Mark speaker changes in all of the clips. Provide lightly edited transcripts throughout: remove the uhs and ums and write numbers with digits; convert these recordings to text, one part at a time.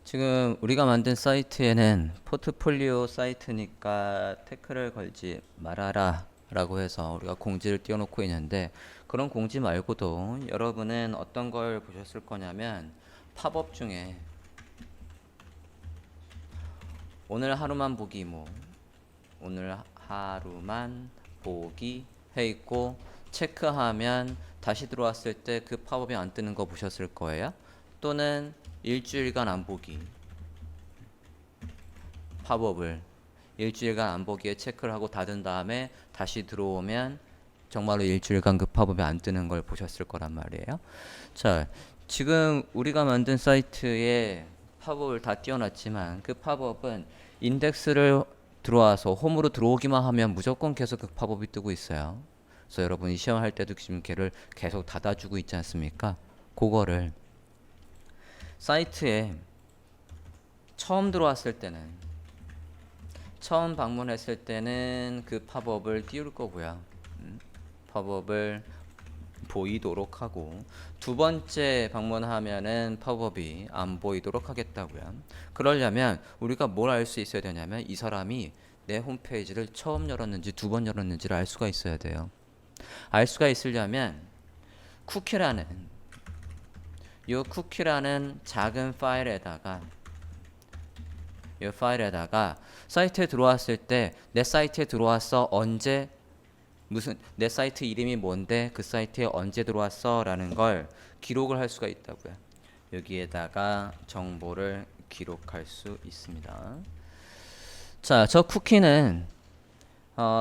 Speaker 1: 지금 우리가 만든 사이트에는 포트폴리오 사이트니까 태클을 걸지 말아라 라고 해서 우리가 공지를 띄워놓고 있는데, 그런 공지 말고도 여러분은 어떤 걸 보셨을 거냐면, 팝업 중에 오늘 하루만 보기 오늘 하루만 보기 해 있고, 체크하면 다시 들어왔을 때 그 팝업이 안 뜨는 거 보셨을 거예요. 또는 일주일간 안 보기 팝업을 일주일간 안 보기에 체크를 하고 닫은 다음에 다시 들어오면 정말로 일주일간 그 팝업이 안 뜨는 걸 보셨을 거란 말이에요. 자, 지금 우리가 만든 사이트에 팝업을 다 띄워놨지만, 그 팝업은 인덱스를 들어와서 홈으로 들어오기만 하면 무조건 계속 그 팝업이 뜨고 있어요. 그래서 여러분이 시험할 때도 지금 걔를 계속 닫아주고 있지 않습니까? 그거를 사이트에 처음 들어왔을 때는, 처음 방문했을 때는 그 팝업을 띄울 거고요. 팝업을 보이도록 하고, 두 번째 방문하면은 팝업이 안 보이도록 하겠다고요. 그러려면 우리가 뭘 알 수 있어야 되냐면, 이 사람이 내 홈페이지를 처음 열었는지 두 번 열었는지를 알 수가 있어야 돼요. 알 수가 있으려면 쿠키라는 이 쿠키라는 작은 파일에다가, 이 파일에다가 사이트에 들어왔을 때 내 사이트에 들어왔어, 언제, 무슨, 내 사이트 이름이 뭔데, 그 사이트에 언제 들어왔어 라는 걸 기록을 할 수가 있다고요. 여기에다가 정보를 기록할 수 있습니다. 자, 저 쿠키는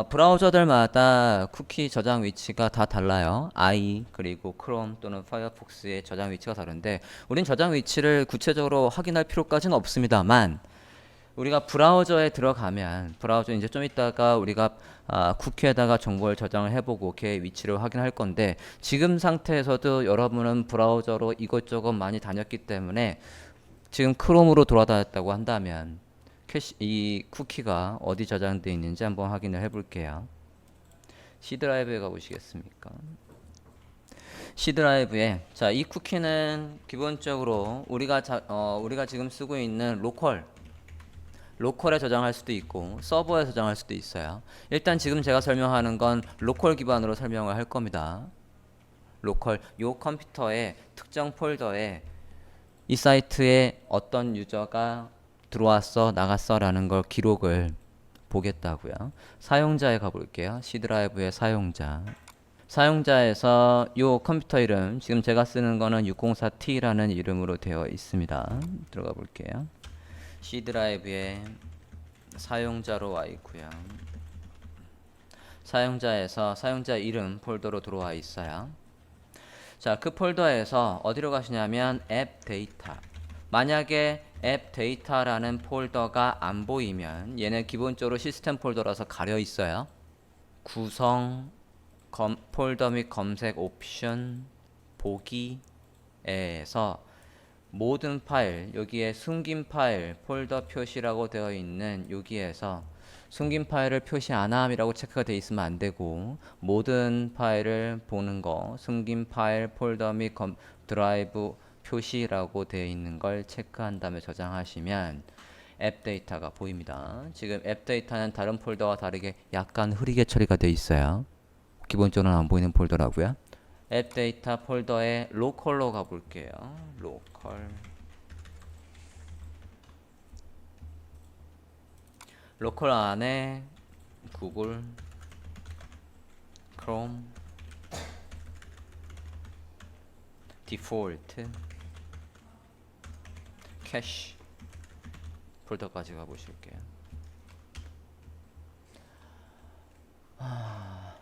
Speaker 1: 브라우저들마다 쿠키 저장 위치가 다 달라요. i 그리고 크롬 또는 파이어폭스의 저장 위치가 다른데, 우린 저장 위치를 구체적으로 확인할 필요까지는 없습니다만, 우리가 브라우저에 들어가면, 브라우저 이제 좀 이따가 우리가 쿠키에다가 정보를 저장을 해보고 걔의 위치를 확인할 건데, 지금 상태에서도 여러분은 브라우저로 이것저것 많이 다녔기 때문에 지금 크롬으로 돌아다녔다고 한다면 이 쿠키가 어디 저장되어 있는지 한번 확인을 해볼게요. C 드라이브에 가보시겠습니까? C 드라이브에, 자, 이 쿠키는 기본적으로 우리가 지금 쓰고 있는 로컬에 저장할 수도 있고 서버에 저장할 수도 있어요. 일단 지금 제가 설명하는 건 로컬 기반으로 설명을 할 겁니다. 로컬, 요 컴퓨터의 특정 폴더에 이 사이트에 어떤 유저가 들어왔어 나갔어 라는 걸 기록을 보겠다고요. 사용자에 가볼게요. C 드라이브의 사용자에서 요 컴퓨터 이름, 지금 제가 쓰는 거는 604T라는 이름으로 되어 있습니다. 들어가 볼게요. C 드라이브에 사용자로 와 있고요. 사용자에서 사용자 이름 폴더로 들어와 있어요. 자, 그 폴더에서 어디로 가시냐면 앱 데이터. 만약에 앱 데이터라는 폴더가 안 보이면, 얘는 기본적으로 시스템 폴더라서 가려 있어요. 구성, 폴더 및 검색 옵션, 보기에서 모든 파일, 여기에 숨긴 파일, 폴더 표시라고 되어 있는 여기에서 숨긴 파일을 표시 안함이라고 체크가 되어 있으면 안 되고, 모든 파일을 보는 거, 숨긴 파일, 폴더 및 드라이브 표시라고 되어 있는 걸 체크한 다음에 저장하시면 앱 데이터가 보입니다. 지금 앱 데이터는 다른 폴더와 다르게 약간 흐리게 처리가 되어 있어요. 기본적으로는 안 보이는 폴더라고요. 앱 데이터 폴더에 로컬로 가볼게요. 로컬 안에 구글, 크롬, 디폴트, 캐시 폴더까지 가보실게요.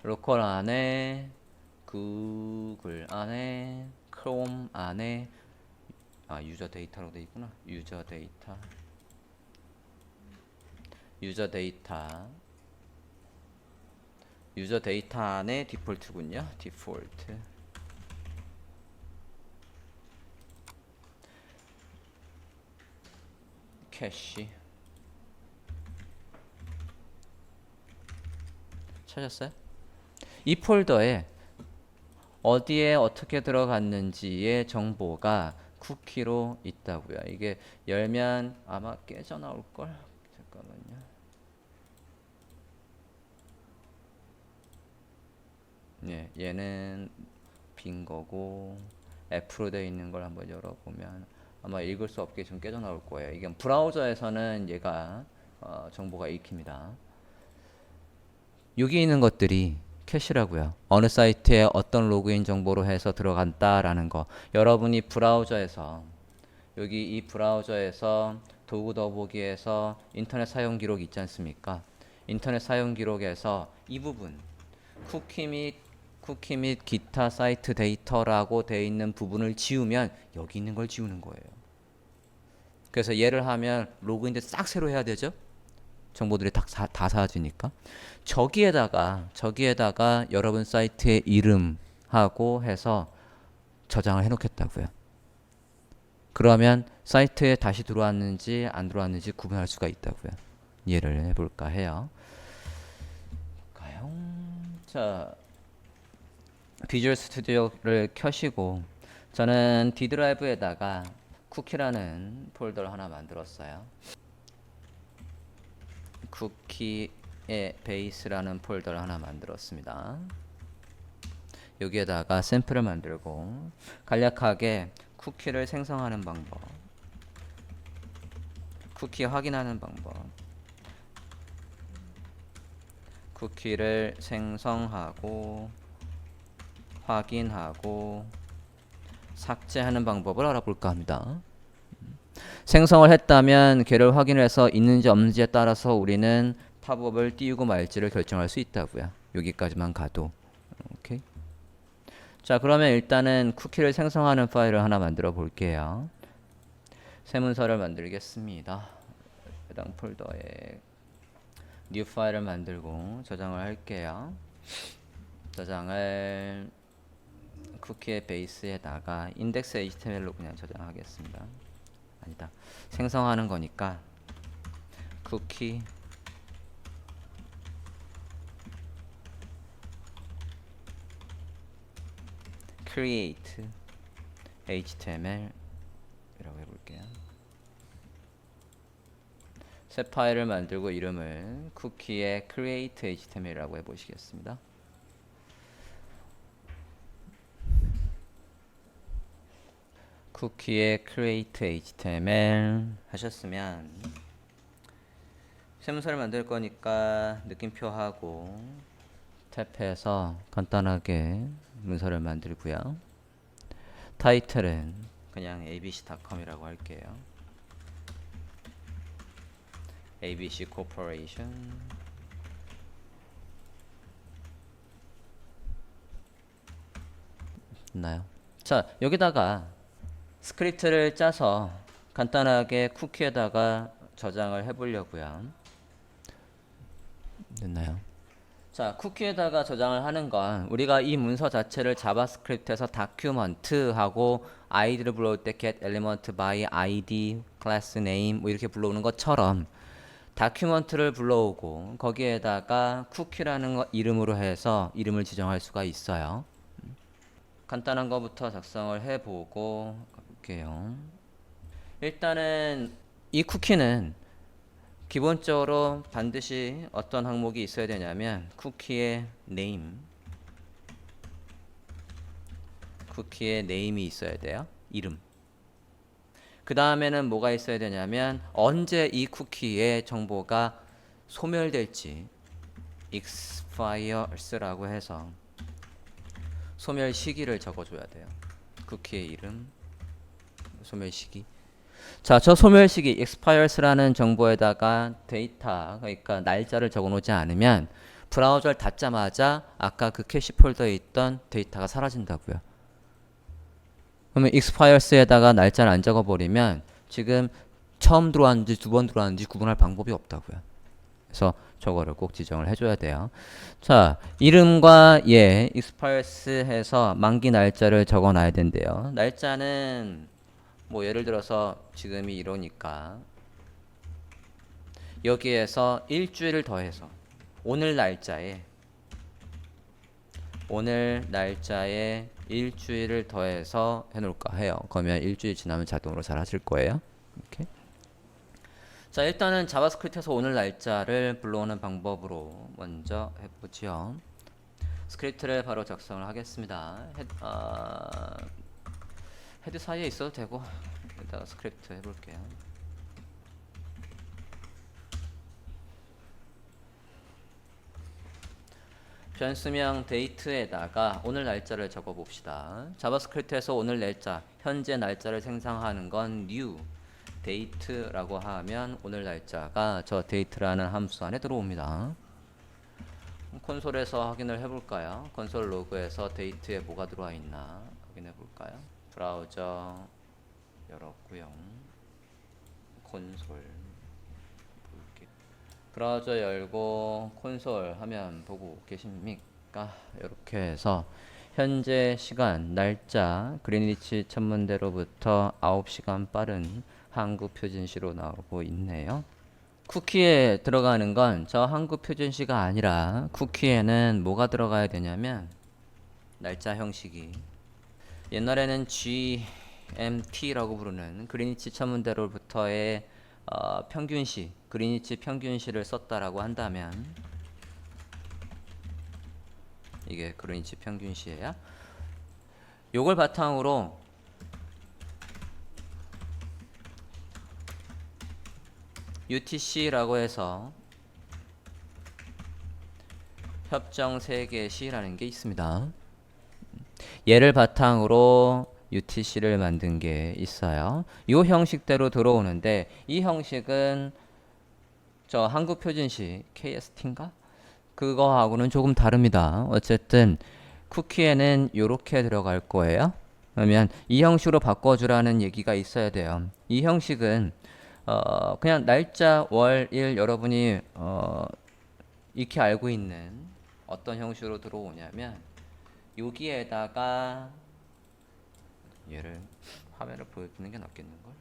Speaker 1: 로컬 안에 구글 안에 크롬 안에 유저 데이터로 되어 있구나. 유저 데이터 안에 디폴트군요. 디폴트 캐시 찾았어요? 이 폴더에 어디에 어떻게 들어갔는지의 정보가 쿠키로 있다고요. 이게 열면 아마 깨져 나올 걸. 잠깐만요. 예, 얘는 빈 거고 F로 되어 있는 걸 한번 열어보면 아마 읽을 수 없게 좀 깨져 나올 거예요. 이게 브라우저에서는 얘가 정보가 읽힙니다. 여기 있는 것들이 캐시라고요. 어느 사이트에 어떤 로그인 정보로 해서 들어간다라는 거. 여러분이 브라우저에서 여기 이 브라우저에서 도구 더보기에서 인터넷 사용 기록 있지 않습니까? 인터넷 사용 기록에서 이 부분 쿠키 및 기타 사이트 데이터라고 되어 있는 부분을 지우면 여기 있는 걸 지우는 거예요. 그래서 예를 하면 로그인도 싹 새로 해야 되죠? 정보들이 다 사라지니까. 저기에다가 여러분 사이트의 이름하고 해서 저장을 해 놓겠다고요. 그러면 사이트에 다시 들어왔는지 안 들어왔는지 구분할 수가 있다고요. 이해를 해볼까 해요. 자, 비주얼 스튜디오를 켜시고 저는 D 드라이브에다가 쿠키라는 폴더를 하나 만들었어요. 쿠키의 베이스라는 폴더를 하나 만들었습니다. 여기에다가 샘플을 만들고 간략하게 쿠키를 생성하는 방법, 쿠키 확인하는 방법, 쿠키를 생성하고 확인하고 삭제하는 방법을 알아볼까 합니다. 생성을 했다면 걔를 확인해서 있는지 없는지에 따라서 우리는 팝업을 띄우고 말지를 결정할 수 있다고요. 여기까지만 가도. 오케이. 자, 그러면 일단은 쿠키를 생성하는 파일을 하나 만들어 볼게요. 새 문서를 만들겠습니다. 해당 폴더에 new 파일을 만들고 저장을 할게요. 저장을 쿠키의 베이스에다가 index html로 그냥 저장하겠습니다. 아니다. 생성하는 거니까 쿠키 create html 이라고 해볼게요. 새 파일을 만들고 이름을 쿠키의 create html이라고 해보시겠습니다. 쿠키의 create html 하셨으면 새 문서를 만들 거니까 느낌표하고 탭해서 간단하게 문서를 만들고요. 타이틀은 그냥 abc.com이라고 할게요. ABC Corporation 있나요? 자, 여기다가 스크립트를 짜서 간단하게 쿠키에다가 저장을 해보려고요. 됐나요? 자, 쿠키에다가 저장을 하는 건 우리가 이 문서 자체를 자바스크립트에서 document하고 id를 불러올 때 get element by id, class name 뭐 이렇게 불러오는 것처럼 다큐먼트를 불러오고 거기에다가 쿠키라는 거 이름으로 해서 이름을 지정할 수가 있어요. 간단한 거부터 작성을 해보고 가볼게요. 일단은 이 쿠키는 기본적으로 반드시 어떤 항목이 있어야 되냐면 쿠키의 네임, 쿠키의 네임이 있어야 돼요. 이름. 그 다음에는 뭐가 있어야 되냐면 언제 이 쿠키의 정보가 소멸될지 expires라고 해서 소멸 시기를 적어줘야 돼요. 쿠키의 이름, 소멸 시기. 자, 저 소멸 시기 expires라는 정보에다가 데이터, 그러니까 날짜를 적어놓지 않으면 브라우저를 닫자마자 아까 그 캐시 폴더에 있던 데이터가 사라진다고요. 그러면 expires에다가 날짜를 안 적어버리면 지금 처음 들어왔는지 두 번 들어왔는지 구분할 방법이 없다고요. 그래서 저거를 꼭 지정을 해줘야 돼요. 자, 이름과 expires 해서 만기 날짜를 적어놔야 된대요. 날짜는 뭐 예를 들어서 지금이 이러니까 여기에서 일주일을 더해서 오늘 날짜에 오늘 날짜에 일주일을 더해서 해놓을까 해요. 그러면 일주일 지나면 자동으로 잘 하실 거예요. 이렇게. 자, 일단은 자바스크립트에서 오늘 날짜를 불러오는 방법으로 먼저 해보죠. 스크립트를 바로 작성을 하겠습니다. 헤드 사이에 있어도 되고 일단 스크립트 해볼게요. 변수명 데이트에다가 오늘 날짜를 적어 봅시다. 자바스크립트에서 오늘 날짜, 현재 날짜를 생성하는 건 new date라고 하면 오늘 날짜가 저 date라는 함수 안에 들어옵니다. 콘솔에서 확인을 해볼까요? 콘솔 로그에서 데이트에 뭐가 들어와 있나 확인해 볼까요? 브라우저 열었고요. 콘솔 볼게요. 브라우저 열고 콘솔 화면 보고 계십니까? 이렇게 해서 현재 시간, 날짜, 그리니치 천문대로부터 9시간 빠른 한국 표준시로 나오고 있네요. 쿠키에 들어가는 건 저 한국 표준시가 아니라 쿠키에는 뭐가 들어가야 되냐면 날짜 형식이 옛날에는 GMT라고 부르는 그리니치 천문대로부터의 평균시, 그리니치 평균시를 썼다라고 한다면 이게 그리니치 평균시예요. 요걸 바탕으로 UTC라고 해서 협정 세계시라는 게 있습니다. 얘를 바탕으로 UTC를 만든 게 있어요. 이 형식대로 들어오는데 이 형식은 저 한국표준시 KST인가? 그거하고는 조금 다릅니다. 어쨌든 쿠키에는 이렇게 들어갈 거예요. 그러면 이 형식으로 바꿔주라는 얘기가 있어야 돼요. 이 형식은 그냥 날짜, 월, 일 여러분이 익히 알고 있는 어떤 형식으로 들어오냐면 여기에다가 얘를 화면을 보여주는 게 낫겠는걸?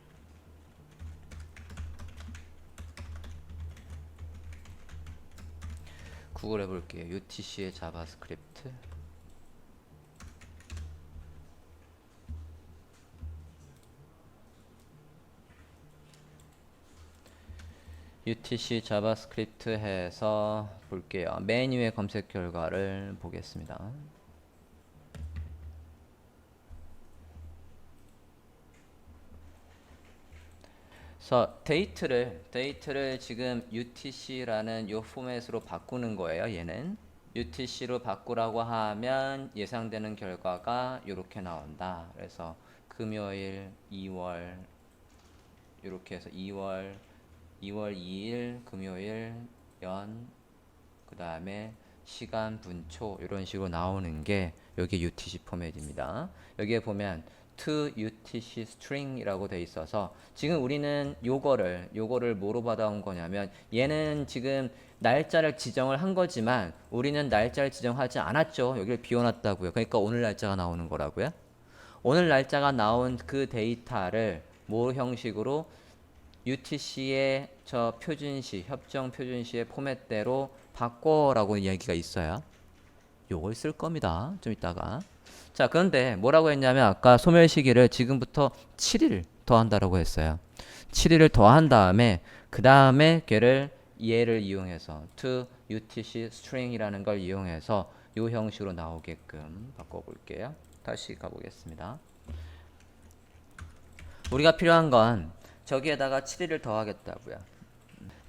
Speaker 1: 구글 해볼게요. UTC의 자바스크립트. UTC 자바스크립트 해서 볼게요. 메뉴의 검색 결과를 보겠습니다. 그래서 데이트를 지금 UTC라는 요 포맷으로 바꾸는 거예요. 얘는 UTC로 바꾸라고 하면 예상되는 결과가 이렇게 나온다. 그래서 금요일 2월 이렇게 해서 2월 2일 금요일 그 다음에 시간 분초 이런 식으로 나오는 게 여기 UTC 포맷입니다. 여기에 보면 to UTC string이라고 돼 있어서 지금 우리는 요거를 뭐로 받아온 거냐면 얘는 지금 날짜를 지정을 한 거지만 우리는 날짜를 지정하지 않았죠. 여기를 비워놨다고요. 그러니까 오늘 날짜가 나오는 거라고요. 오늘 날짜가 나온 그 데이터를 뭐 형식으로 UTC의 저 표준시, 협정 표준시의 포맷대로 바꿔라고 이야기가 있어요. 요걸 쓸 겁니다. 좀 이따가. 자, 그런데 뭐라고 했냐면 아까 소멸 시기를 지금부터 7일 더한다라고 했어요. 7일을 더한 다음에 그 다음에 얘를 이용해서 to UTC string이라는 걸 이용해서 요 형식으로 나오게끔 바꿔볼게요. 다시 가보겠습니다. 우리가 필요한 건 저기에다가 7일을 더하겠다고요.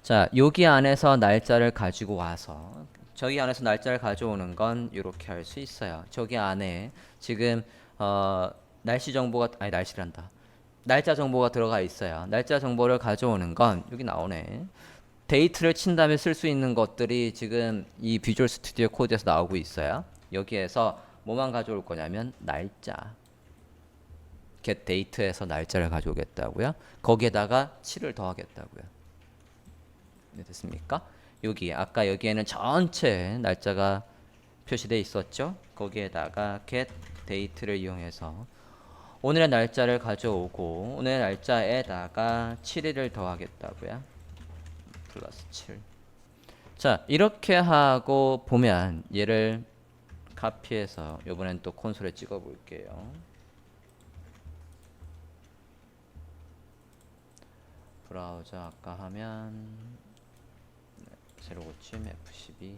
Speaker 1: 자, 여기 안에서 날짜를 가지고 와서 저기 안에서 날짜를 가져오는 건 이렇게 할 수 있어요. 저기 안에 지금 날씨 정보가 아니 날씨란다. 날짜 정보가 들어가 있어요. 날짜 정보를 가져오는 건 여기 나오네. 데이트를 친 다음에 쓸 수 있는 것들이 지금 이 비주얼 스튜디오 코드에서 나오고 있어요. 여기에서 뭐만 가져올 거냐면 날짜. get date에서 날짜를 가져오겠다고요. 거기에다가 7을 더하겠다고요. 네, 됐습니까? 여기 아까 여기에는 전체 날짜가 표시되어 있었죠. 거기에다가 get date를 이용해서 오늘의 날짜를 가져오고 오늘의 날짜에다가 7일을 더하겠다고요. 플러스 7. 자, 이렇게 하고 보면 얘를 카피해서 이번엔 또 콘솔에 찍어 볼게요. 브라우저 아까 하면 새로 고침 F12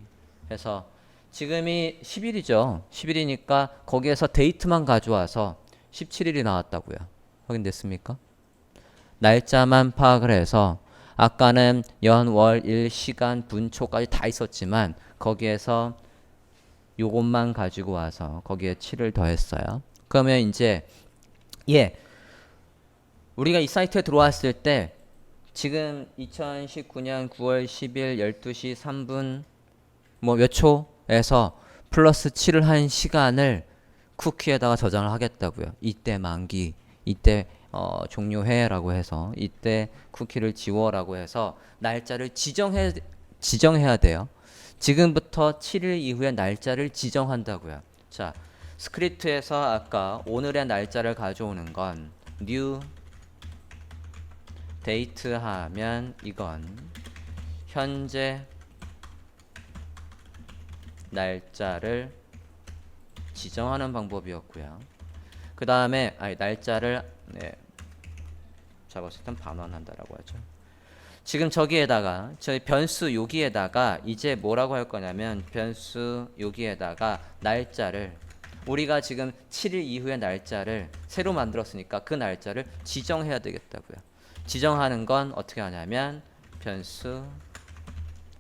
Speaker 1: 해서 지금이 10일이죠. 10일이니까 거기에서 데이트만 가져와서 17일이 나왔다고요. 확인됐습니까? 날짜만 파악을 해서 아까는 연, 월, 일, 시간, 분, 초까지 다 있었지만 거기에서 요것만 가지고 와서 거기에 7을 더했어요. 그러면 이제 우리가 이 사이트에 들어왔을 때 지금 2019년 9월 10일 12시 3분 뭐 몇 초에서 플러스 7을 한 시간을 쿠키에다가 저장을 하겠다고요. 이때 만기, 이때 종료해라고 해서 이때 쿠키를 지워라고 해서 날짜를 지정해야 돼요. 지금부터 7일 이후의 날짜를 지정한다고요. 자, 스크립트에서 아까 오늘의 날짜를 가져오는 건 new date 하면 이건 현재 날짜를 지정하는 방법이었고요. 그 다음에 날짜를 자바스크립트는 반환한다라고 하죠. 지금 저기에다가 저희 변수 여기에다가 이제 뭐라고 할 거냐면 변수 여기에다가 날짜를 우리가 지금 7일 이후의 날짜를 새로 만들었으니까 그 날짜를 지정해야 되겠다고요. 지정하는 건 어떻게 하냐면 변수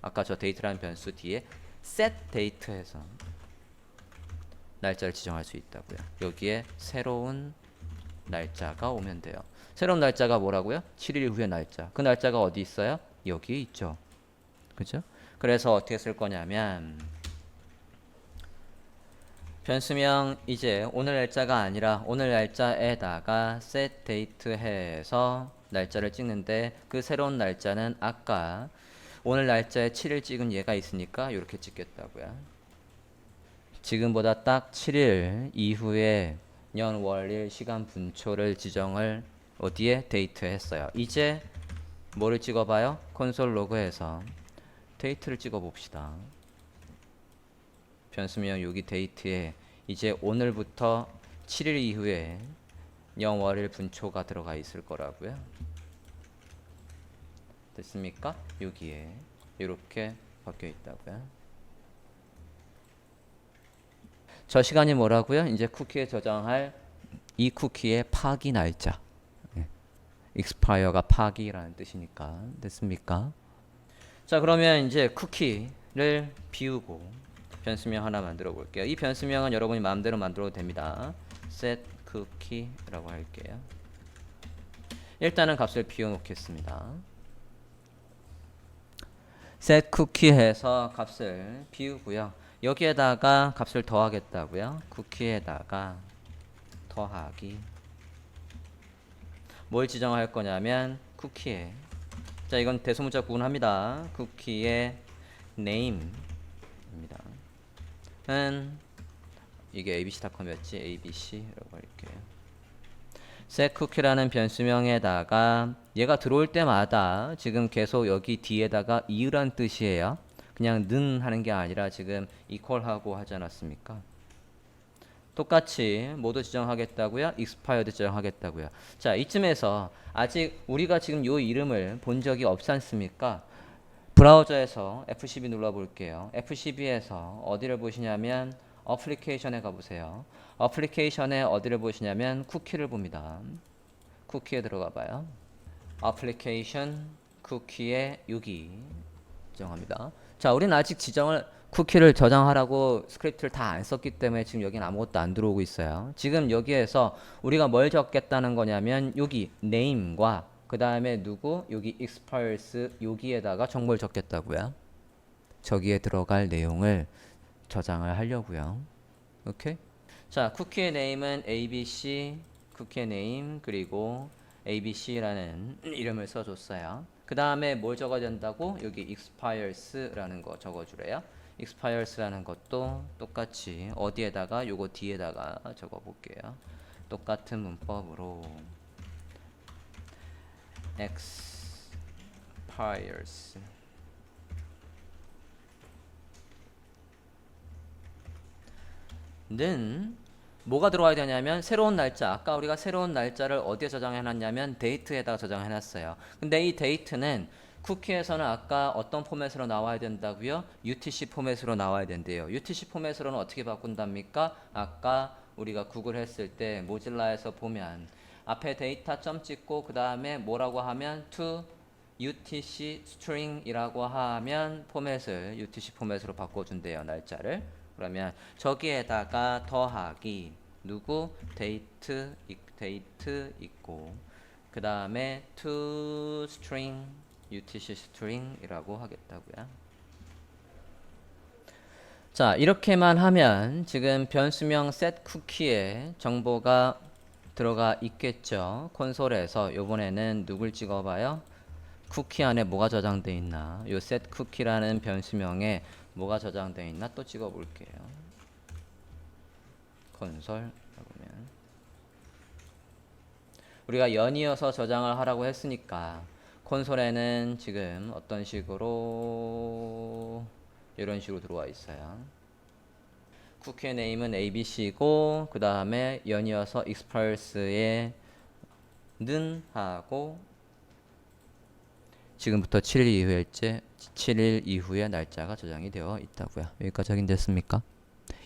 Speaker 1: 아까 저 데이트라는 변수 뒤에 set date 해서 날짜를 지정할 수 있다고요. 여기에 새로운 날짜가 오면 돼요. 새로운 날짜가 뭐라고요? 7일 후의 날짜. 그 날짜가 어디 있어요? 여기에 있죠. 그죠? 그래서 어떻게 쓸 거냐면 변수명 이제 오늘 날짜가 아니라 오늘 날짜에다가 set date 해서 날짜를 찍는데 그 새로운 날짜는 아까 오늘 날짜에 7일 찍은 얘가 있으니까 이렇게 찍겠다고요. 지금보다 딱 7일 이후에 년, 월, 일, 시간, 분초를 지정을 어디에? 데이트에 했어요. 이제 뭐를 찍어봐요? 콘솔 로그에서 데이트를 찍어봅시다. 변수명 여기 데이트에 이제 오늘부터 7일 이후에 년, 월, 일, 분초가 들어가 있을 거라고요. 됐습니까? 여기에 이렇게 바뀌어 있다고요. 저 시간이 뭐라고요? 이제 쿠키에 저장할 이 쿠키의 파기 날짜. expire가 파기라는 뜻이니까. 됐습니까? 자, 그러면 이제 쿠키를 비우고 변수명 하나 만들어 볼게요. 이 변수명은 여러분이 마음대로 만들어도 됩니다. set cookie라고 할게요. 일단은 값을 비워 놓겠습니다. set cookie 해서 값을 비우고요. 여기에다가 값을 더하겠다고요. 쿠키에다가 더하기. 뭘 지정할 거냐면 쿠키에 자 이건 대소문자 구분합니다. 쿠키의 name입니다. 은 이게 abc.com이었지 abc라고 할게요. set cookie라는 변수명에다가 얘가 들어올 때마다 지금 계속 여기 뒤에다가 이으란 뜻이에요. 그냥 는 하는 게 아니라 지금 equal하고 하지 않았습니까? 똑같이 모두 지정하겠다고요. expired 지정하겠다고요. 자, 이쯤에서 아직 우리가 지금 요 이름을 본 적이 없지 않습니까? 브라우저에서 F12 눌러 볼게요. F12에서 어디를 보시냐면 어플리케이션에 가보세요. 어플리케이션에 어디를 보시냐면 쿠키를 봅니다. 쿠키에 들어가 봐요. 어플리케이션 쿠키에 여기 지정합니다. 자, 우리는 아직 쿠키를 저장하라고 스크립트를 다 안 썼기 때문에 지금 여기는 아무것도 안 들어오고 있어요. 지금 여기에서 우리가 뭘 적겠다는 거냐면 여기 name과 그 다음에 누구 여기 expires 여기에다가 정보를 적겠다고요. 저기에 들어갈 내용을 저장을 하려고요. 오케이? 자, 쿠키의 name은 abc 쿠키의 name 그리고 abc라는 이름을 써줬어요. 그 다음에 뭘 적어야 된다고? 여기 expires라는 거 적어주래요. expires라는 것도 똑같이 어디에다가 요거 뒤에다가 적어볼게요. 똑같은 문법으로 expires 는 뭐가 들어와야 되냐면 새로운 날짜. 아까 우리가 새로운 날짜를 어디에 저장해 놨냐면 데이트에다가 저장해 놨어요. 근데 이 데이트는 쿠키에서는 아까 어떤 포맷으로 나와야 된다고요? UTC 포맷으로 나와야 된대요. UTC 포맷으로는 어떻게 바꾼답니까? 아까 우리가 구글 했을 때 모질라에서 보면 앞에 데이터 점 찍고 그 다음에 뭐라고 하면 to UTC string이라고 하면 포맷을 UTC 포맷으로 바꿔준대요. 날짜를. 그러면 저기에다가 더하기 누구 데이트 있고 그 다음에 to string UTC string이라고 하겠다고요. 자, 이렇게만 하면 지금 변수명 set cookie에 정보가 들어가 있겠죠. 콘솔에서 요번에는 누굴 찍어봐요? 쿠키 안에 뭐가 저장되어 있나? 요 set cookie라는 변수명에 뭐가 저장되어 있나? 또 찍어볼게요. 콘솔 보면 우리가 연이어서 저장을 하라고 했으니까 콘솔에는 지금 어떤 식으로 이런 식으로 들어와 있어요. 쿠키의 네임은 ABC고 그 다음에 연이어서 expires 는 하고 지금부터 7일 이후일지 7일 이후의 날짜가 저장이 되어 있다고요. 여기까지 확인됐습니까?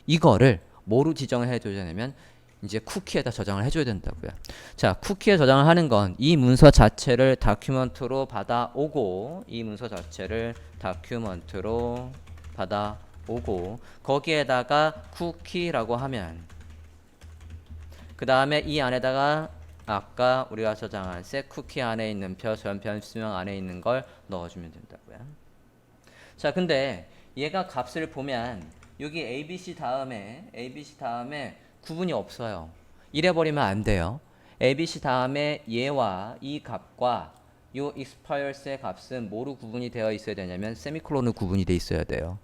Speaker 1: 이거를 뭐로 지정을 해줘야 되냐면 이제 쿠키에다 저장을 해줘야 된다고요. 자, 쿠키에 저장을 하는 건 이 문서 자체를 다큐먼트로 받아오고 이 문서 자체를 다큐먼트로 받아오고 거기에다가 쿠키라고 하면 그 다음에 이 안에다가 아까 우리가 저장한 set 쿠키 안에 있는 변수명 안에 있는 걸 넣어주면 된다고요. 자, 근데 얘가 값을 보면 여기 ABC 다음에 구분이 없어요. 이래버리면 안 돼요. ABC 다음에 얘와 이 값과 요 expires의 값은 뭐로 구분이 되어 있어야 되냐면 세미콜론으로 구분이 돼 있어야 돼요.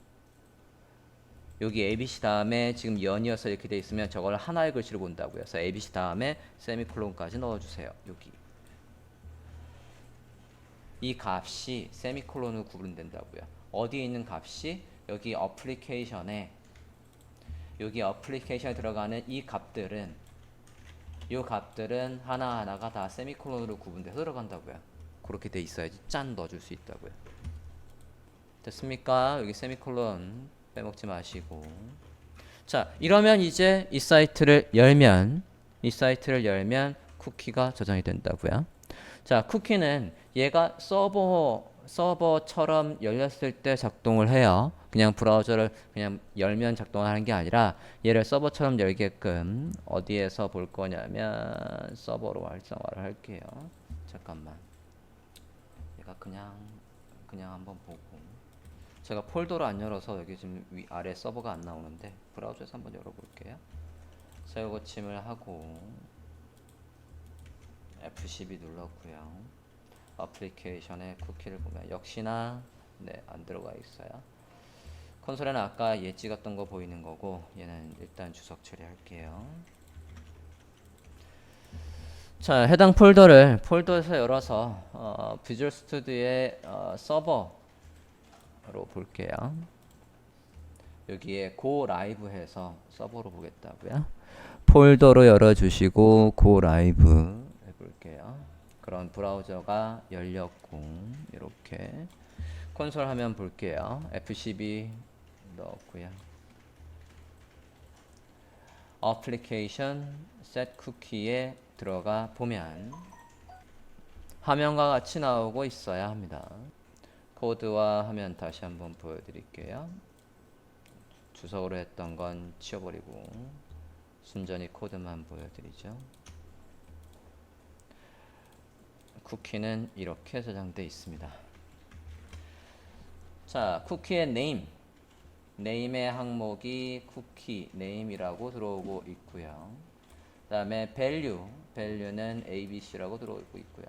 Speaker 1: 여기 ABC 다음에 지금 연이어서 이렇게 돼 있으면 저걸 하나의 글씨로 본다고요. 그래서 ABC 다음에 세미콜론까지 넣어주세요. 여기 이 값이 세미콜론으로 구분된다고요. 어디에 있는 값이? 여기 어플리케이션에 들어가는 이 값들은 하나하나가 다 세미콜론으로 구분돼서 들어간다고요. 그렇게 돼 있어야지 짠 넣어줄 수 있다고요. 됐습니까? 여기 세미콜론 빼먹지 마시고. 자, 이러면 이제 이 사이트를 열면 쿠키가 저장이 된다고요. 자, 쿠키는 얘가 서버처럼 열렸을 때 작동을 해요. 그냥 브라우저를 그냥 열면 작동하는 게 아니라 얘를 서버처럼 열게끔 어디에서 볼 거냐면 서버로 활성화를 할게요. 잠깐만. 얘가 그냥 한번 보고 제가 폴더를 안 열어서 여기 지금 아래 서버가 안 나오는데 브라우저에서 한번 열어볼게요. 새우 고침을 하고 F12 눌렀고요. 어플리케이션에 쿠키를 보면 역시나 안 들어가 있어요. 콘솔에는 아까 얘 찍었던 거 보이는 거고 얘는 일단 주석 처리할게요. 자, 해당 폴더에서 열어서 비주얼 스튜디오의 서버로 볼게요. 여기에 고 라이브 해서 서버로 보겠다고요. 폴더로 열어주시고 고 라이브 해볼게요. 그런 브라우저가 열렸고 이렇게 콘솔 화면 볼게요. F12 넣었고요. 어플리케이션 set cookie에 들어가 보면 화면과 같이 나오고 있어야 합니다. 코드와 화면 다시 한번 보여드릴게요. 주석으로 했던 건 치워버리고 순전히 코드만 보여드리죠. 쿠키는 이렇게 저장되어 있습니다. 자, 쿠키의 네임의 항목이 쿠키 네임이라고 들어오고 있고요. 그 다음에 value는 abc라고 들어오고 있고요.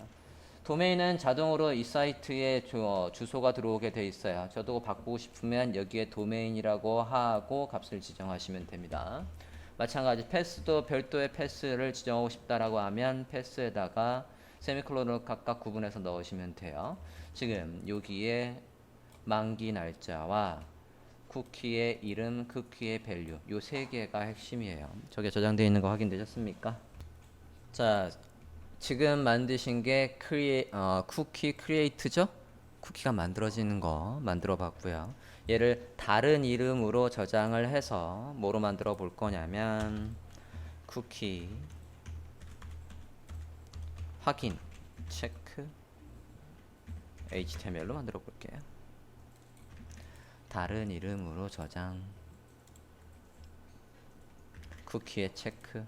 Speaker 1: 도메인은 자동으로 이 사이트에 주소가 들어오게 돼 있어요. 저도 바꾸고 싶으면 여기에 도메인이라고 하고 값을 지정하시면 됩니다. 마찬가지 패스도 별도의 패스를 지정하고 싶다라고 하면 패스에다가 세미콜론으로 각각 구분해서 넣으시면 돼요. 지금 여기에 만기 날짜와 쿠키의 이름, 쿠키의 밸류 요 세 개가 핵심이에요. 저게 저장되어 있는 거 확인되셨습니까? 자, 지금 만드신 게 쿠키 크리에이트죠? 쿠키가 만들어지는 거 만들어 봤고요. 얘를 다른 이름으로 저장을 해서 뭐로 만들어 볼 거냐면 쿠키 확인 체크 HTML로 만들어 볼게요. 다른 이름으로 저장 쿠키의 체크.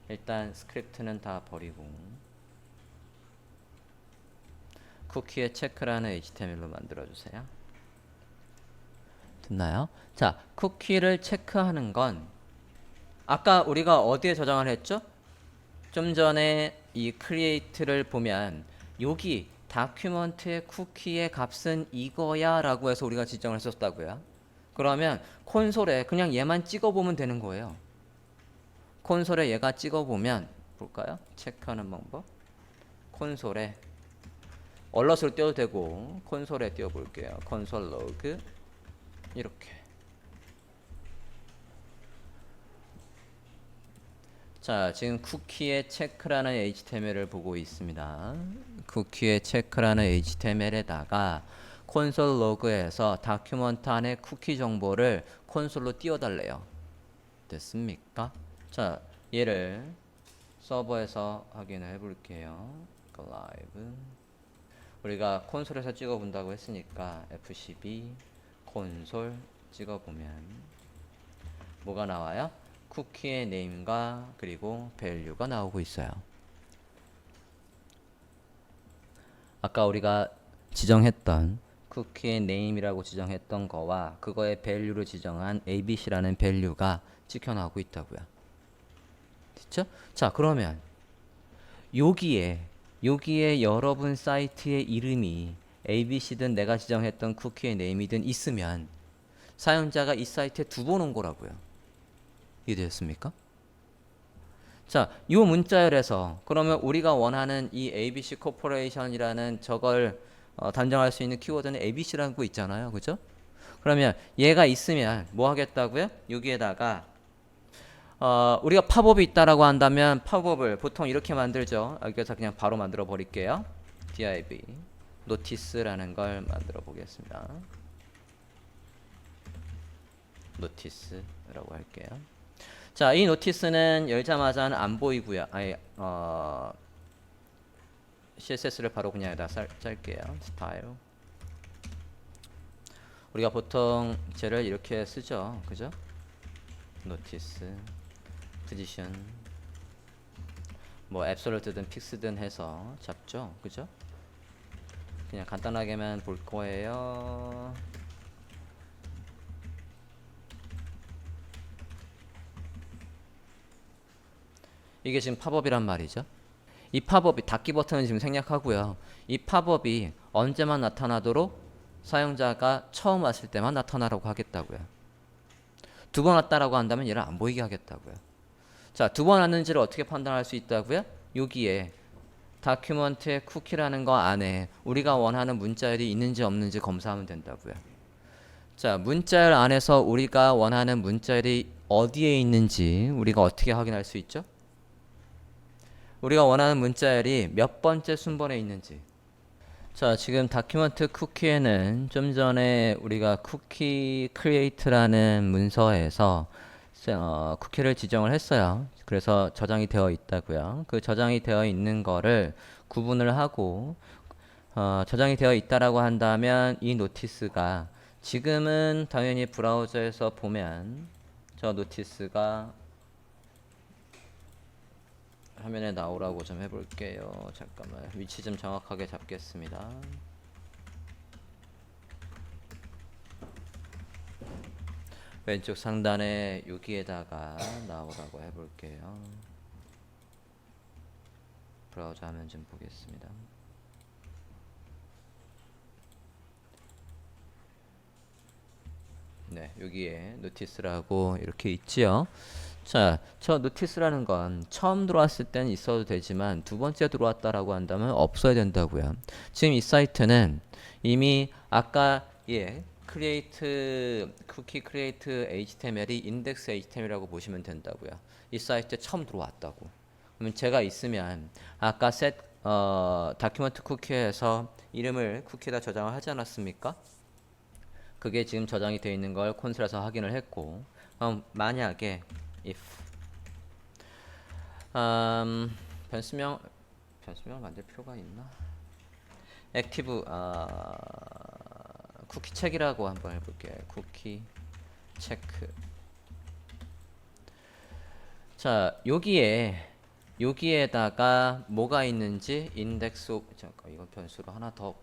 Speaker 1: 일단 스크립트는 다 버리고 쿠키의 체크라는 HTML로 만들어 주세요. 됐나요? 자, 쿠키를 체크하는 건 아까 우리가 어디에 저장을 했죠? 좀 전에 이 create를 보면 여기 다큐먼트의 쿠키의 값은 이거야 라고 해서 우리가 지정을 했었다고요. 그러면 콘솔에 그냥 얘만 찍어보면 되는 거예요. 콘솔에 얘가 찍어보면 볼까요? 체크하는 방법. 콘솔에 얼럿을 띄워도 되고 콘솔에 띄워볼게요. 콘솔 로그 이렇게. 자, 지금 쿠키의 체크라는 HTML을 보고 있습니다. 쿠키의 체크라는 HTML에다가 콘솔 로그에서 다큐먼트 안에 쿠키 정보를 콘솔로 띄워달래요. 됐습니까? 자, 얘를 서버에서 확인을 해볼게요. 라이브. 우리가 콘솔에서 찍어본다고 했으니까 F12 콘솔 찍어보면 뭐가 나와요? 쿠키의 네임과 그리고 밸류가 나오고 있어요. 아까 우리가 지정했던 쿠키의 네임이라고 지정했던 거와 그거의 밸류로 지정한 abc라는 밸류가 찍혀 나오고 있다고요. 됐죠? 자, 그러면 여기에 여러분 사이트의 이름이 abc든 내가 지정했던 쿠키의 네임이든 있으면 사용자가 이 사이트에 두 번 온 거라고요. 이해되셨습니까? 자, 이 문자열에서 그러면 우리가 원하는 이 ABC 코퍼레이션이라는 저걸 단정할 수 있는 키워드는 ABC라는 거 있잖아요. 그죠? 그러면 얘가 있으면 뭐 하겠다고요? 여기에다가 우리가 팝업이 있다라고 한다면 팝업을 보통 이렇게 만들죠. 여기서 그냥 바로 만들어 버릴게요. div 노티스라는 걸 만들어 보겠습니다. 노티스라고 할게요. 자, 이 노티스는 열자마자는 안 보이고요. CSS를 바로 그냥 여기다 짤게요. 스타일. 우리가 보통 쟤를 이렇게 쓰죠. 그죠? 노티스, 포지션, 뭐 앱솔루트든 픽스든 해서 잡죠. 그죠? 그냥 간단하게만 볼 거예요. 이게 지금 팝업이란 말이죠. 이 팝업이 닫기 버튼은 지금 생략하고요. 이 팝업이 언제만 나타나도록 사용자가 처음 왔을 때만 나타나라고 하겠다고요. 두 번 왔다라고 한다면 얘를 안 보이게 하겠다고요. 자, 두 번 왔는지를 어떻게 판단할 수 있다고요? 여기에 다큐먼트의 쿠키라는 거 안에 우리가 원하는 문자열이 있는지 없는지 검사하면 된다고요. 자, 문자열 안에서 우리가 원하는 문자열이 어디에 있는지 우리가 어떻게 확인할 수 있죠? 우리가 원하는 문자열이 몇 번째 순번에 있는지. 자, 지금 다큐먼트 쿠키에는 좀 전에 우리가 쿠키 크리에이트라는 문서에서 쿠키를 지정을 했어요. 그래서 저장이 되어 있다고요. 그 저장이 되어 있는 거를 구분을 하고 저장이 되어 있다라고 한다면 이 노티스가 지금은 당연히 브라우저에서 보면 저 노티스가 화면에 나오라고 좀 해볼게요. 잠깐만 위치 좀 정확하게 잡겠습니다. 왼쪽 상단에 여기에다가 나오라고 해볼게요. 브라우저 화면 좀 보겠습니다. 네, 여기에 노티스라고 이렇게 있지요. 자, 저 노티스라는 건 처음 들어왔을 때는 있어도 되지만 두 번째 들어왔다라고 한다면 없어야 된다고요. 지금 이 사이트는 이미 아까 create 쿠키 create HTML이 index HTML이라고 보시면 된다고요. 이 사이트에 처음 들어왔다고. 그러면 제가 있으면 아까 set document 쿠키에서 이름을 쿠키에다 저장을 하지 않았습니까? 그게 지금 저장이 되어 있는 걸 콘솔에서 확인을 했고, 만약에 if 변수명을 만들 필요가 있나? 액티브 쿠키 책이라고 한번 해볼게요. 쿠키 체크. 자, 여기에다가 뭐가 있는지 인덱스 잠깐 이건 변수로 하나 더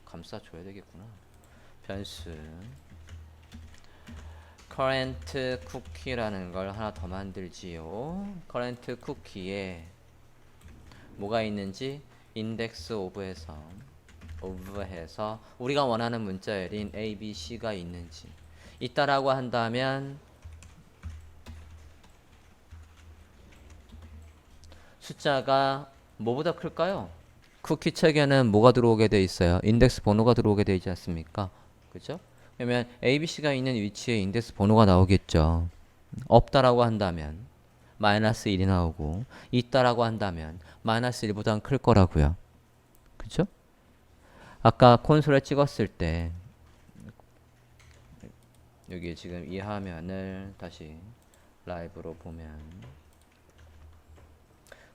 Speaker 1: 감싸줘야 되겠구나. 변수 current cookie라는 걸 하나 더 만들지요. current cookie에 뭐가 있는지 index of에서 우리가 원하는 문자열인 A, B, C가 있는지 있다라고 한다면 숫자가 뭐보다 클까요? 쿠키 책에는 뭐가 들어오게 돼 있어요? 인덱스 번호가 들어오게 되지 않습니까? 그죠? 그러면 A, B, C가 있는 위치에 인덱스 번호가 나오겠죠. 없다라고 한다면 마이너스 1이 나오고 있다라고 한다면 마이너스 1보다는 클 거라고요. 그죠? 아까 콘솔에 찍었을 때 여기 지금 이 화면을 다시 라이브로 보면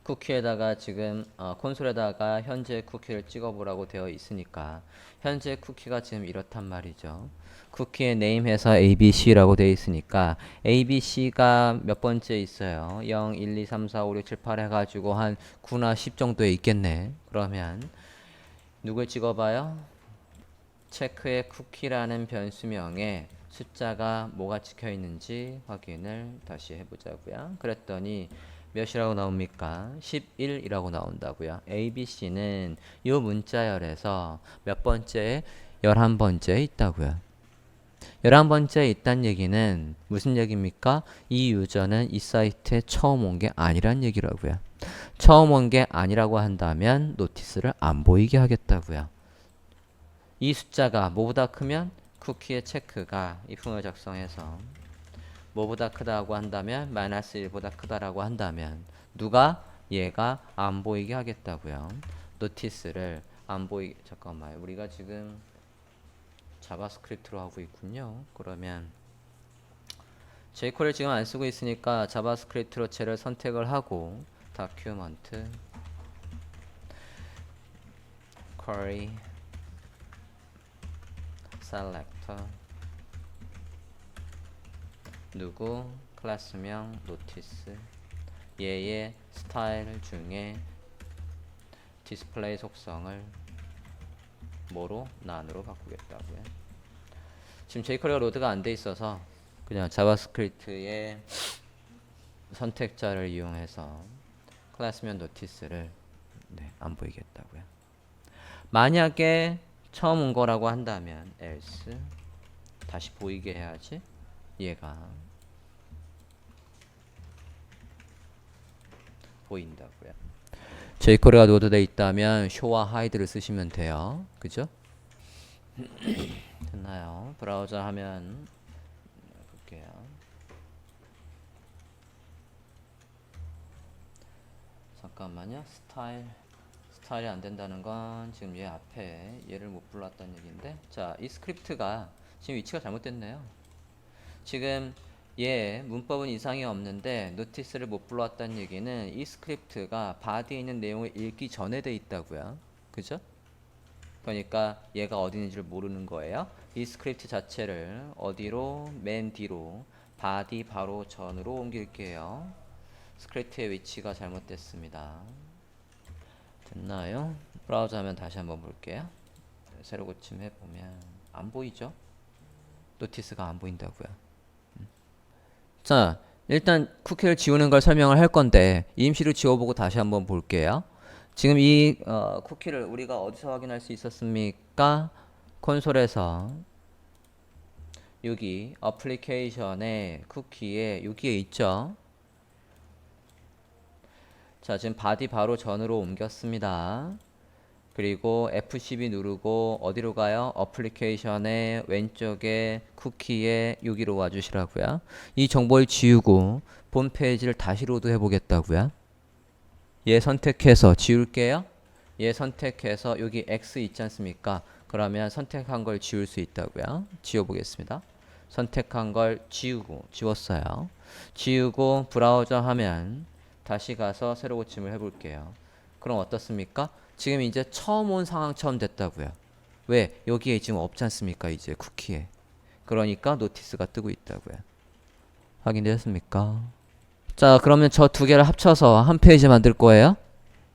Speaker 1: 쿠키에다가 지금 콘솔에다가 현재 쿠키를 찍어보라고 되어 있으니까 현재 쿠키가 지금 이렇단 말이죠. 쿠키의 네임해서 ABC라고 되어 있으니까 ABC가 몇 번째 있어요. 0, 1, 2, 3, 4, 5, 6, 7, 8 해가지고 한 9나 10 정도에 있겠네. 그러면 누굴 찍어봐요? 체크의 쿠키라는 변수명에 숫자가 뭐가 찍혀 있는지 확인을 다시 해보자고요. 그랬더니 몇이라고 나옵니까? 11이라고 나온다고요. ABC는 이 문자열에서 몇 번째? 11번째에 있다고요. 11번째에 있다는 얘기는 무슨 얘기입니까? 이 유저는 이 사이트에 처음 온 게 아니란 얘기라고요. 처음 온 게 아니라고 한다면 노티스를 안 보이게 하겠다고요. 이 숫자가 뭐보다 크면 쿠키의 체크가 if을 작성해서 뭐보다 크다고 한다면 마이너스 1보다 크다라고 한다면 누가 얘가 안 보이게 하겠다고요. 노티스를 안 보이게 잠깐만 우리가 지금 자바스크립트로 하고 있군요. 그러면 jQuery를 지금 안 쓰고 있으니까 자바스크립트로 쟤를 선택을 하고 document query selector 누구 클래스명 노티스 얘의 스타일 중에 디스플레이 속성을 뭐로? 난으로 바꾸겠다고요. 지금 jQuery가 로드가 안 돼 있어서 그냥 자바스크립트의 선택자를 이용해서 클래스명 노티스를 안 보이겠다고요. 만약에 처음 온 거라고 한다면 else 다시 보이게 해야지. 얘가 보인다고요. jQuery가 노드되어 있다면 show와 hide를 쓰시면 돼요. 그죠? 됐나요? 브라우저 하면 볼게요. 잠깐만요. 스타일이 안 된다는 건 지금 얘 앞에 얘를 못 불렀다는 얘기인데, 자, 이 스크립트가 지금 위치가 잘못됐네요. 지금 얘 문법은 이상이 없는데 노티스를 못 불러왔다는 얘기는 이 스크립트가 바디에 있는 내용을 읽기 전에 돼 있다고요. 그죠? 그러니까 얘가 어디 있는지를 모르는 거예요. 이 스크립트 자체를 어디로? 맨 뒤로 바디 바로 전으로 옮길게요. 스크립트의 위치가 잘못됐습니다. 됐나요? 브라우저 하면 다시 한번 볼게요. 새로 고침해보면 안 보이죠? 노티스가 안 보인다고요. 자, 일단 쿠키를 지우는 걸 설명을 할 건데 임시로 지워보고 다시 한번 볼게요. 지금 이 쿠키를 우리가 어디서 확인할 수 있었습니까? 콘솔에서 여기 어플리케이션에 쿠키에 여기에 있죠. 자, 지금 바디 바로 전으로 옮겼습니다. 그리고 F12 누르고 어디로 가요? 어플리케이션의 왼쪽에 쿠키에 여기로 와주시라고요. 이 정보를 지우고 본 페이지를 다시 로드 해보겠다고요. 얘 선택해서 지울게요. 얘 선택해서 여기 X 있지 않습니까? 그러면 선택한 걸 지울 수 있다고요. 지워보겠습니다. 선택한 걸 지웠어요. 지우고 브라우저 하면 다시 가서 새로 고침을 해볼게요. 그럼 어떻습니까? 지금 이제 처음 온 상황처럼 됐다고요. 왜? 여기에 지금 없지 않습니까? 이제 쿠키에. 그러니까 노티스가 뜨고 있다고요. 확인되셨습니까? 자, 그러면 저 두 개를 합쳐서 한 페이지 만들 거예요.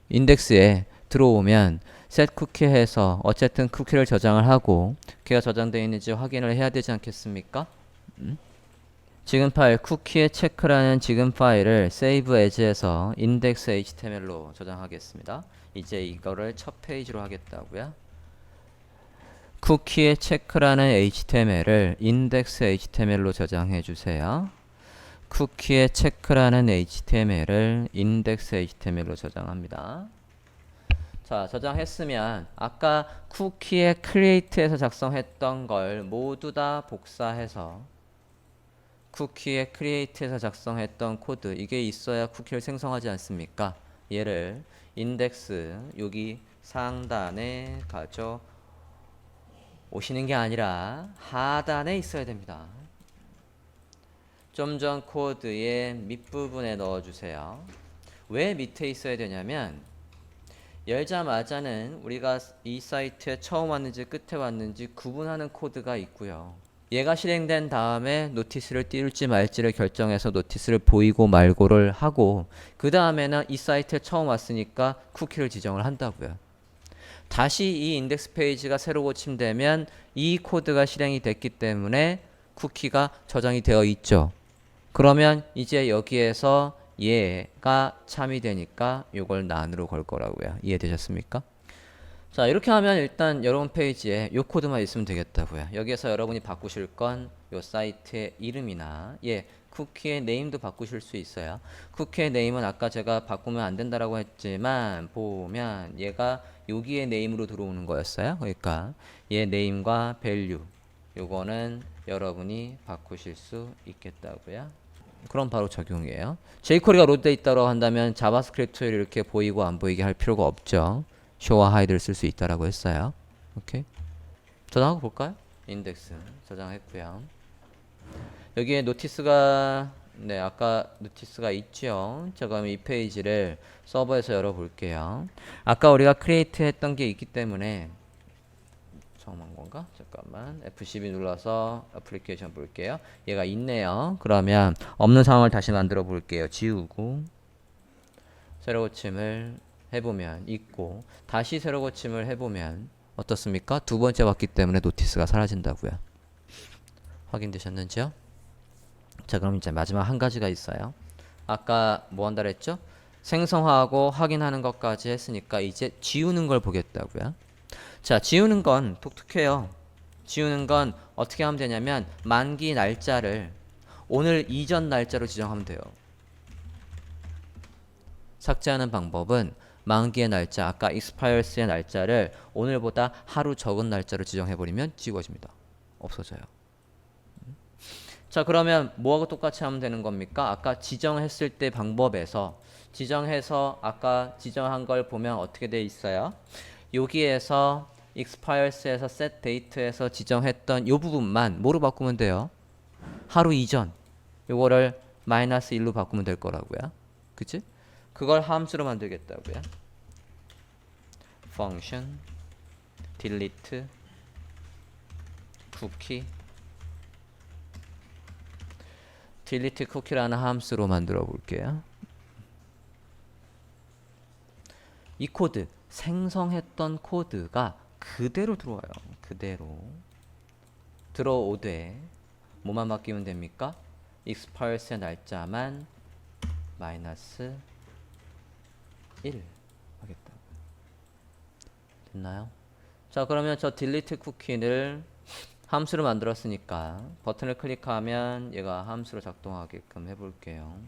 Speaker 1: 인덱스에 들어오면 set 쿠키 해서 어쨌든 쿠키를 저장을 하고 걔가 저장되어 있는지 확인을 해야 되지 않겠습니까? 지금 파일 쿠키의 체크라는 지금 파일을 save as에서 index.html로 저장하겠습니다. 이제 이거를 첫 페이지로 하겠다고요. 쿠키의 체크라는 HTML을 index.html로 저장해 주세요. 쿠키의 체크라는 HTML을 index.html로 저장합니다. 자, 저장했으면 아까 쿠키의 create에서 작성했던 걸 모두 다 복사해서 쿠키의 create에서 작성했던 코드 이게 있어야 쿠키를 생성하지 않습니까? 얘를 인덱스 여기 상단에 가져 오시는 게 아니라 하단에 있어야 됩니다. 좀 전 코드의 밑부분에 넣어주세요. 왜 밑에 있어야 되냐면 열자마자는 우리가 이 사이트에 처음 왔는지 끝에 왔는지 구분하는 코드가 있고요. 얘가 실행된 다음에 노티스를 띄울지 말지를 결정해서 노티스를 보이고 말고를 하고 그 다음에는 이 사이트에 처음 왔으니까 쿠키를 지정을 한다고요. 다시 이 인덱스 페이지가 새로 고침되면 이 코드가 실행이 됐기 때문에 쿠키가 저장이 되어 있죠. 그러면 이제 여기에서 얘가 참이 되니까 이걸 난으로 걸 거라고요. 이해되셨습니까? 자, 이렇게 하면 일단 여러분 페이지에 이 코드만 있으면 되겠다고요. 여기에서 여러분이 바꾸실 건 이 사이트의 이름이나 쿠키의 네임도 바꾸실 수 있어요. 쿠키의 네임은 아까 제가 바꾸면 안 된다라고 했지만 보면 얘가 여기에 네임으로 들어오는 거였어요. 그러니까 얘 네임과 밸류 요거는 여러분이 바꾸실 수 있겠다고요. 그럼 바로 적용이에요. jQuery가 로드되어 있다고 한다면 자바스크립트를 이렇게 보이고 안 보이게 할 필요가 없죠. show와 hide를 쓸 수 있다라고 했어요. 오케이. 저장하고 볼까요? 인덱스 저장했고요. 여기에 노티스가 아까 노티스가 있죠. 자, 그럼 이 페이지를 서버에서 열어볼게요. 아까 우리가 create 했던 게 있기 때문에 처음한 건가? 잠깐만. F12 눌러서 애플리케이션 볼게요. 얘가 있네요. 그러면 없는 상황을 다시 만들어 볼게요. 지우고 새로 고침을 해보면 있고 다시 새로 고침을 해보면 어떻습니까? 두 번째 왔기 때문에 노티스가 사라진다고요. 확인되셨는지요? 자, 그럼 이제 마지막 한 가지가 있어요. 아까 뭐 한다 그랬죠? 생성하고 확인하는 것까지 했으니까 이제 지우는 걸 보겠다고요. 자, 지우는 건 독특해요. 지우는 건 어떻게 하면 되냐면 만기 날짜를 오늘 이전 날짜로 지정하면 돼요. 삭제하는 방법은 만기의 날짜, 아까 expires의 날짜를 오늘보다 하루 적은 날짜로 지정해버리면 지워집니다. 없어져요. 자, 그러면 뭐하고 똑같이 하면 되는 겁니까? 아까 지정했을 때 방법에서 지정해서 아까 지정한 걸 보면 어떻게 돼 있어요? 여기에서 expires에서 set date에서 지정했던 이 부분만 뭐로 바꾸면 돼요? 하루 이전. 요거를 -1로 바꾸면 될 거라고요. 그치? 그걸 함수로 만들겠다고요. function delete cookie delete cookie라는 함수로 만들어 볼게요. 이 코드 생성했던 코드가 그대로 들어와요. 그대로 들어오되 뭐만 바뀌면 됩니까? expires의 날짜만 -1 하겠다. 됐나요? 자, 그러면 저 delete cookie를 함수로 만들었으니까 버튼을 클릭하면 얘가 함수로 작동하게끔 해볼게요.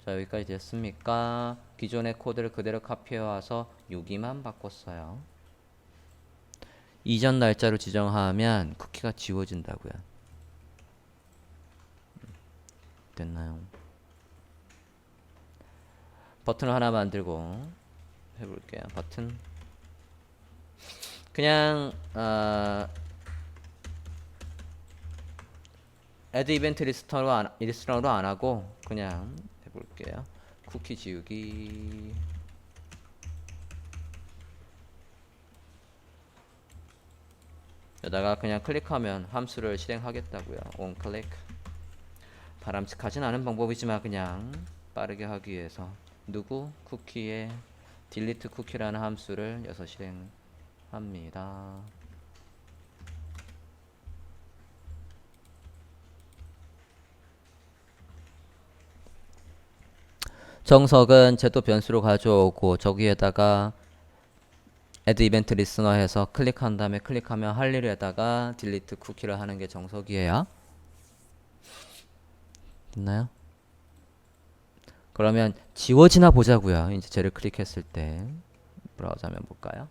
Speaker 1: 자, 여기까지 됐습니까? 기존의 코드를 그대로 카피해 와서 여기만 바꿨어요. 이전 날짜로 지정하면 쿠키가 지워진다고요. 됐나요? 버튼을 하나 만들고 해볼게요. 버튼 그냥 add 이벤트 리스트로 안 하고 그냥 해볼게요. 쿠키 지우기. 여기다가 그냥 클릭하면 함수를 실행하겠다고요. on 클릭. 바람직하진 않은 방법이지만 그냥 빠르게 하기 위해서 누구 쿠키에 delete 쿠키라는 함수를 여기서 실행합니다. 정석은 제도 변수로 가져오고 저기에다가 add 이벤트 리스너 해서 클릭한 다음에 클릭하면 할 일에다가 delete 쿠키를 하는 게 정석이에요. 됐나요? 그러면 지워지나 보자고요. 이제 쟤를 클릭했을 때 브라우저 화면 볼까요?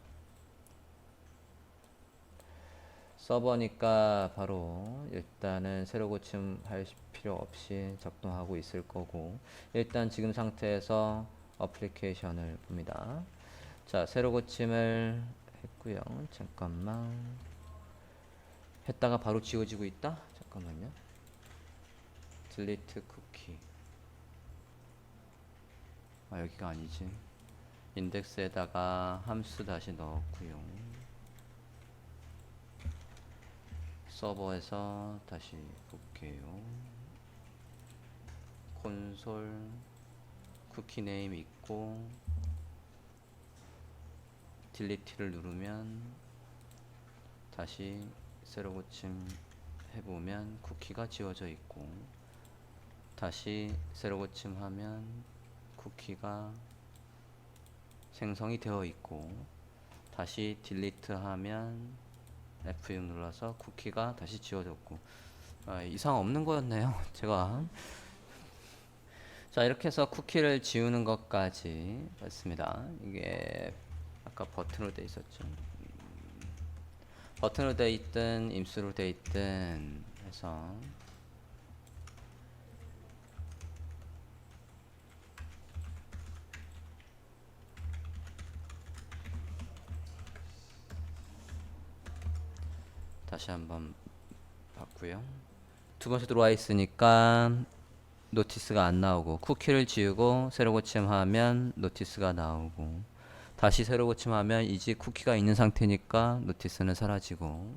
Speaker 1: 서버니까 바로 일단은 새로 고침할 필요 없이 작동하고 있을 거고, 일단 지금 상태에서 어플리케이션을 봅니다. 자, 새로 고침을 했고요. 잠깐만. 했다가 바로 지워지고 있다? 잠깐만요. delete 쿠키. 아, 여기가 아니지. 인덱스에다가 함수 다시 넣었고요. 서버에서 다시 볼게요. 콘솔 쿠키 네임 있고 딜리트를 누르면 다시 새로 고침 해보면 쿠키가 지워져 있고, 다시 새로 고침하면 쿠키가 생성이 되어 있고, 다시 딜리트 하면 F6 눌러서 쿠키가 다시 지워졌고, 이상 없는 거였네요. 제가 자, 이렇게 해서 쿠키를 지우는 것까지 했습니다. 이게 아까 버튼으로 돼 있었죠. 버튼으로 돼 있든 임수로 돼 있든 해서 다시 한번 봤고요. 두 번째 들어와 있으니까 노티스가 안 나오고, 쿠키를 지우고 새로 고침하면 노티스가 나오고, 다시 새로 고침하면 이제 쿠키가 있는 상태니까 노티스는 사라지고,